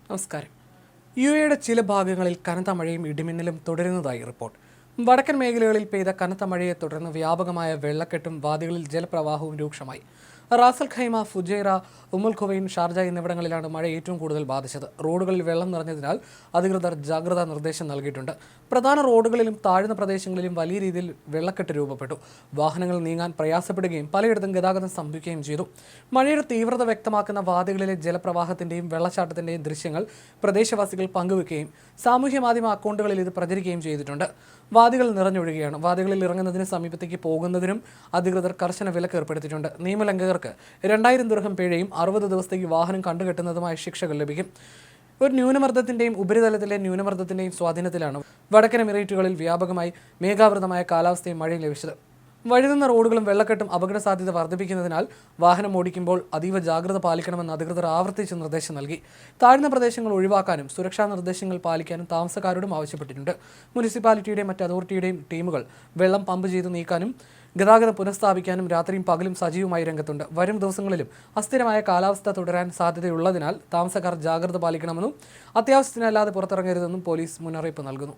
നമസ്കാരം. യുഎയുടെ ചില ഭാഗങ്ങളിൽ കനത്ത മഴയും ഇടിമിന്നലും തുടരുന്നതായി റിപ്പോർട്ട്. വടക്കൻ മേഖലകളിൽ പെയ്ത കനത്ത മഴയെ തുടർന്ന് വ്യാപകമായ വെള്ളക്കെട്ടും വാദികളിൽ ജലപ്രവാഹവും രൂക്ഷമായി. റാസൽ ഖൈമ, ഫുജൈറ, ഉമ്മുൽ ഖുവൈൻ, ഷാർജ എന്നിവിടങ്ങളിലാണ് മഴ ഏറ്റവും കൂടുതൽ ബാധിച്ചത്. റോഡുകളിൽ വെള്ളം നിറഞ്ഞതിനാൽ അധികൃതർ ജാഗ്രതാ നിർദ്ദേശം നൽകിയിട്ടുണ്ട്. പ്രധാന റോഡുകളിലും താഴ്ന്ന പ്രദേശങ്ങളിലും വലിയ രീതിയിൽ വെള്ളക്കെട്ട് രൂപപ്പെട്ടു. വാഹനങ്ങൾ നീങ്ങാൻ പ്രയാസപ്പെടുകയും പലയിടത്തും ഗതാഗതം സ്തംഭിക്കുകയും ചെയ്തു. മഴയുടെ തീവ്രത വ്യക്തമാക്കുന്ന വാദികളിലെ ജലപ്രവാഹത്തിന്റെയും വെള്ളച്ചാട്ടത്തിന്റെയും ദൃശ്യങ്ങൾ പ്രദേശവാസികൾ പങ്കുവെക്കുകയും സാമൂഹ്യ മാധ്യമ അക്കൗണ്ടുകളിൽ ഇത് പ്രചരിക്കുകയും ചെയ്തിട്ടുണ്ട്. വാദികൾ നിറഞ്ഞൊഴുകുകയാണ്. വാദികളിൽ ഇറങ്ങുന്നതിന് സമീപത്തേക്ക് പോകുന്നതിനും അധികൃതർ കർശന വിലക്ക് ഏർപ്പെടുത്തിയിട്ടുണ്ട്. നിയമലംഘകർക്ക് 2000 ദിർഹം പിഴയും 60 ദിവസത്തേക്ക് വാഹനം കണ്ടുകെട്ടുന്നതുമായ ശിക്ഷകൾ ലഭിക്കും. ഒരു ന്യൂനമർദ്ദത്തിന്റെയും ഉപരിതലത്തിലെ ന്യൂനമർദ്ദത്തിന്റെയും സ്വാധീനത്തിലാണ് വടക്കൻ എമിറേറ്റുകളിൽ വ്യാപകമായി മേഘാവൃതമായ കാലാവസ്ഥയും മഴയും ലഭിച്ചത്. വഴുതുന്ന റോഡുകളും വെള്ളക്കെട്ടും അപകട സാധ്യത വർദ്ധിപ്പിക്കുന്നതിനാൽ വാഹനം ഓടിക്കുമ്പോൾ അതീവ ജാഗ്രത പാലിക്കണമെന്ന് അധികൃതർ ആവർത്തിച്ച് നിർദ്ദേശം നൽകി. താഴ്ന്ന പ്രദേശങ്ങൾ ഒഴിവാക്കാനും സുരക്ഷാ നിർദ്ദേശങ്ങൾ പാലിക്കാനും താമസക്കാരോടും ആവശ്യപ്പെട്ടിട്ടുണ്ട്. മുനിസിപ്പാലിറ്റിയുടെയും മറ്റ് അതോറിറ്റിയുടെയും ടീമുകൾ വെള്ളം പമ്പ് ചെയ്ത് നീക്കാനും ഗതാഗതം പുനഃസ്ഥാപിക്കാനും രാത്രിയും പകലും സജീവമായി രംഗത്തുണ്ട്. വരും ദിവസങ്ങളിലും അസ്ഥിരമായ കാലാവസ്ഥ തുടരാൻ സാധ്യതയുള്ളതിനാൽ താമസക്കാർ ജാഗ്രത പാലിക്കണമെന്നും അത്യാവശ്യത്തിനല്ലാതെ പുറത്തിറങ്ങരുതെന്നും പോലീസ് മുന്നറിയിപ്പ് നൽകുന്നു.